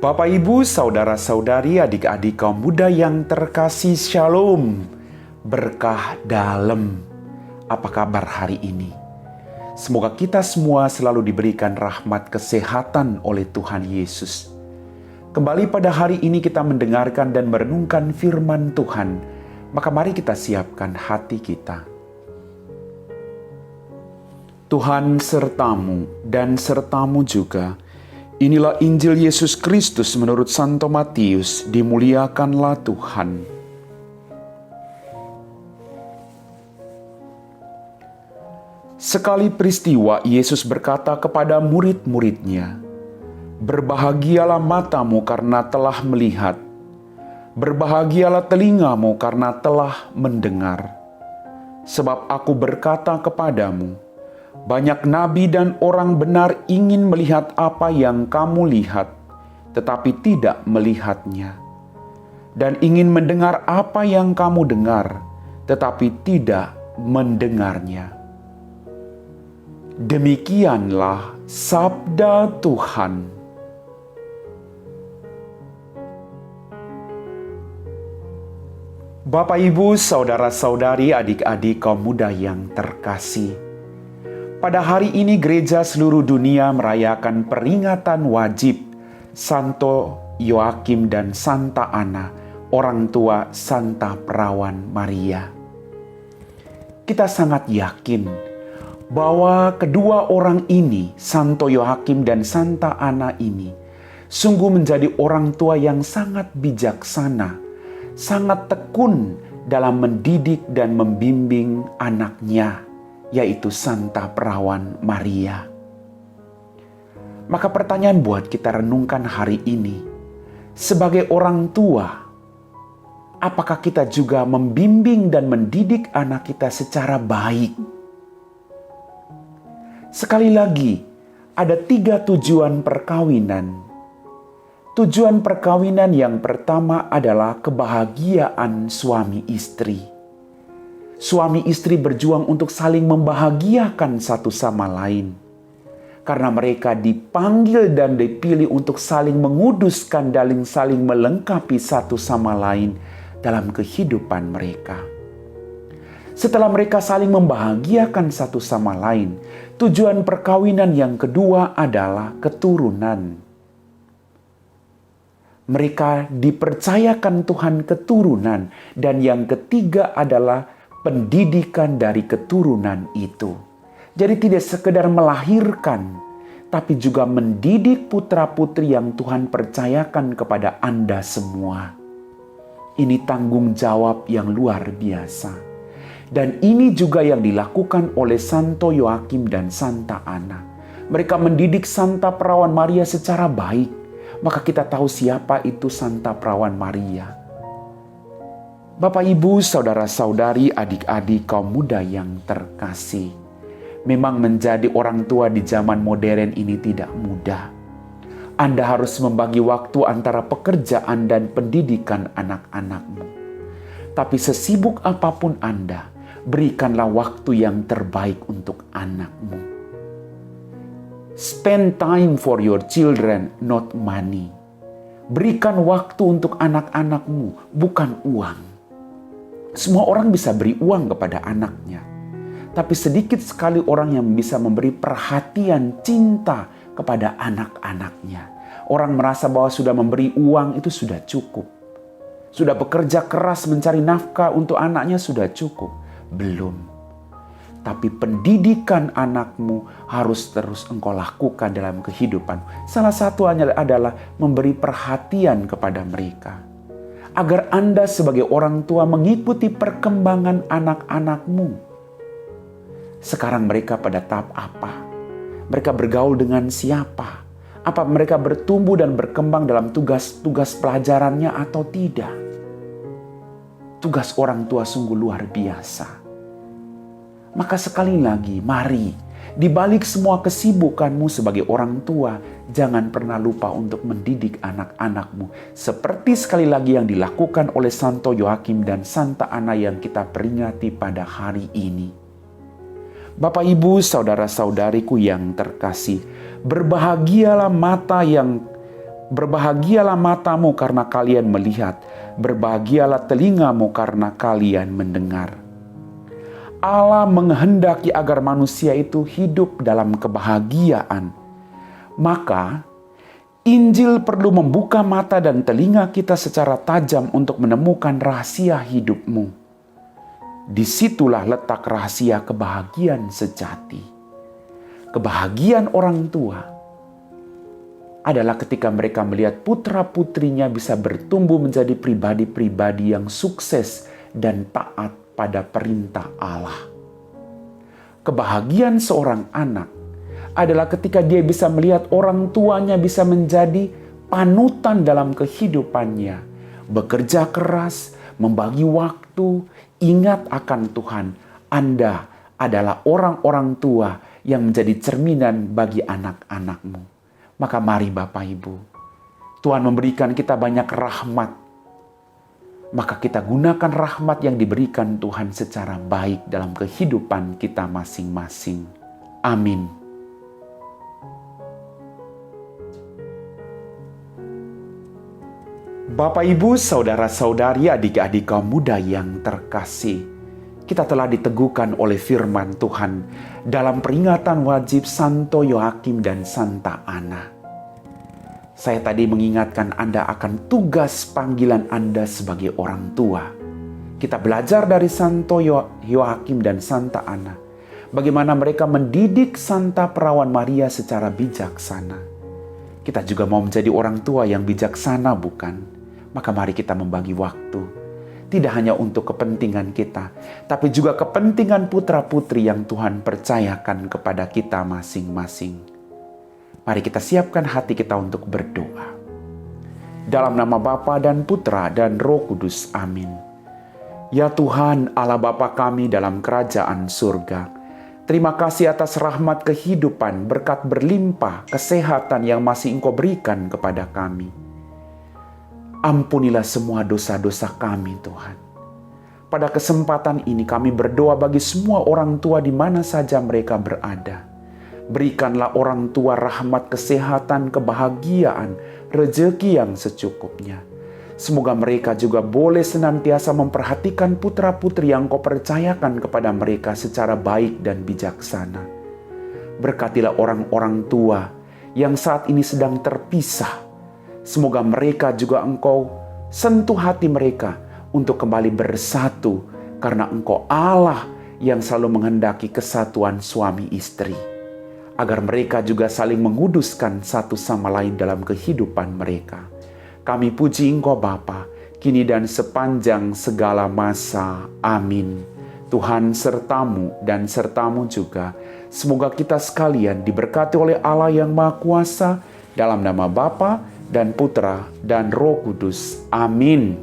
Bapak, Ibu, saudara-saudari, adik-adik kaum muda yang terkasih, Shalom. Berkah dalam. Apa kabar hari ini? Semoga kita semua selalu diberikan rahmat kesehatan oleh Tuhan Yesus. Kembali pada hari ini kita mendengarkan dan merenungkan firman Tuhan. Maka mari kita siapkan hati kita. Tuhan sertamu dan sertamu juga. Inilah Injil Yesus Kristus menurut Santo Matius, dimuliakanlah Tuhan. Sekali peristiwa, Yesus berkata kepada murid-muridnya, "Berbahagialah matamu karena telah melihat, berbahagialah telingamu karena telah mendengar. Sebab aku berkata kepadamu, banyak nabi dan orang benar ingin melihat apa yang kamu lihat, tetapi tidak melihatnya. Dan ingin mendengar apa yang kamu dengar, tetapi tidak mendengarnya." Demikianlah sabda Tuhan. Bapak, Ibu, saudara-saudari, adik-adik kaum muda yang terkasih. Pada hari ini gereja seluruh dunia merayakan peringatan wajib Santo Yoakim dan Santa Ana, orang tua Santa Perawan Maria. Kita sangat yakin bahwa kedua orang ini, Santo Yoakim dan Santa Ana ini, sungguh menjadi orang tua yang sangat bijaksana, sangat tekun dalam mendidik dan membimbing anaknya, yaitu Santa Perawan Maria. Maka pertanyaan buat kita renungkan hari ini, sebagai orang tua, apakah kita juga membimbing dan mendidik anak kita secara baik? Sekali lagi, ada 3 tujuan perkawinan. Tujuan perkawinan yang pertama adalah kebahagiaan suami istri. Suami istri berjuang untuk saling membahagiakan satu sama lain. Karena mereka dipanggil dan dipilih untuk saling menguduskan dan saling melengkapi satu sama lain dalam kehidupan mereka. Setelah mereka saling membahagiakan satu sama lain, tujuan perkawinan yang kedua adalah keturunan. Mereka dipercayakan Tuhan keturunan, dan yang ketiga adalah pendidikan dari keturunan itu. Jadi tidak sekedar melahirkan, tapi juga mendidik putra-putri yang Tuhan percayakan kepada Anda semua. Ini tanggung jawab yang luar biasa. Dan ini juga yang dilakukan oleh Santo Yoakim dan Santa Ana. Mereka mendidik Santa Perawan Maria secara baik. Maka kita tahu siapa itu Santa Perawan Maria. Bapak, Ibu, saudara-saudari, adik-adik kaum muda yang terkasih. Memang menjadi orang tua di zaman modern ini tidak mudah. Anda harus membagi waktu antara pekerjaan dan pendidikan anak-anakmu. Tapi sesibuk apapun Anda, berikanlah waktu yang terbaik untuk anakmu. Spend time for your children, not money. Berikan waktu untuk anak-anakmu, bukan uang. Semua orang bisa beri uang kepada anaknya. Tapi sedikit sekali orang yang bisa memberi perhatian, cinta kepada anak-anaknya. Orang merasa bahwa sudah memberi uang itu sudah cukup. Sudah bekerja keras mencari nafkah untuk anaknya sudah cukup. Belum. Tapi pendidikan anakmu harus terus engkau lakukan dalam kehidupan. Salah satunya adalah memberi perhatian kepada mereka. Agar Anda sebagai orang tua mengikuti perkembangan anak-anakmu. Sekarang mereka pada tahap apa? Mereka bergaul dengan siapa? Apa mereka bertumbuh dan berkembang dalam tugas-tugas pelajarannya atau tidak? Tugas orang tua sungguh luar biasa. Maka sekali lagi, mari, di balik semua kesibukanmu sebagai orang tua, jangan pernah lupa untuk mendidik anak-anakmu. Seperti sekali lagi yang dilakukan oleh Santo Yoakim dan Santa Ana yang kita peringati pada hari ini. Bapak, Ibu, saudara-saudariku yang terkasih, berbahagialah mata yang Berbahagialah matamu karena kalian melihat, berbahagialah telingamu karena kalian mendengar. Allah menghendaki agar manusia itu hidup dalam kebahagiaan. Maka, Injil perlu membuka mata dan telinga kita secara tajam untuk menemukan rahasia hidupmu. Disitulah letak rahasia kebahagiaan sejati. Kebahagiaan orang tua adalah ketika mereka melihat putra-putrinya bisa bertumbuh menjadi pribadi-pribadi yang sukses dan taat pada perintah Allah. Kebahagiaan seorang anak adalah ketika dia bisa melihat orang tuanya bisa menjadi panutan dalam kehidupannya, bekerja keras, membagi waktu, ingat akan Tuhan. Anda adalah orang-orang tua yang menjadi cerminan bagi anak-anakmu. Maka mari Bapak Ibu, Tuhan memberikan kita banyak rahmat. Maka kita gunakan rahmat yang diberikan Tuhan secara baik dalam kehidupan kita masing-masing. Amin. Bapak Ibu, saudara-saudari, adik-adik kaum muda yang terkasih, kita telah diteguhkan oleh firman Tuhan dalam peringatan wajib Santo Yoakim dan Santa Ana. Saya tadi mengingatkan Anda akan tugas panggilan Anda sebagai orang tua. Kita belajar dari Santo Yoakim dan Santa Ana, bagaimana mereka mendidik Santa Perawan Maria secara bijaksana. Kita juga mau menjadi orang tua yang bijaksana, bukan? Maka mari kita membagi waktu. Tidak hanya untuk kepentingan kita, tapi juga kepentingan putra-putri yang Tuhan percayakan kepada kita masing-masing. Mari kita siapkan hati kita untuk berdoa. Dalam nama Bapa dan Putra dan Roh Kudus, amin. Ya Tuhan, Allah Bapa kami dalam kerajaan surga, terima kasih atas rahmat kehidupan, berkat berlimpah, kesehatan yang masih Engkau berikan kepada kami. Ampunilah semua dosa-dosa kami, Tuhan. Pada kesempatan ini kami berdoa bagi semua orang tua di mana saja mereka berada. Berikanlah orang tua rahmat, kesehatan, kebahagiaan, rezeki yang secukupnya. Semoga mereka juga boleh senantiasa memperhatikan putra-putri yang Kau percayakan kepada mereka secara baik dan bijaksana. Berkatilah orang-orang tua yang saat ini sedang terpisah. Semoga mereka juga Engkau sentuh hati mereka untuk kembali bersatu, karena Engkau Allah yang selalu menghendaki kesatuan suami istri, agar mereka juga saling menguduskan satu sama lain dalam kehidupan mereka. Kami puji Engkau Bapa, kini dan sepanjang segala masa. Amin. Tuhan sertamu dan sertamu juga. Semoga kita sekalian diberkati oleh Allah yang Maha Kuasa, dalam nama Bapa dan Putra dan Roh Kudus. Amin.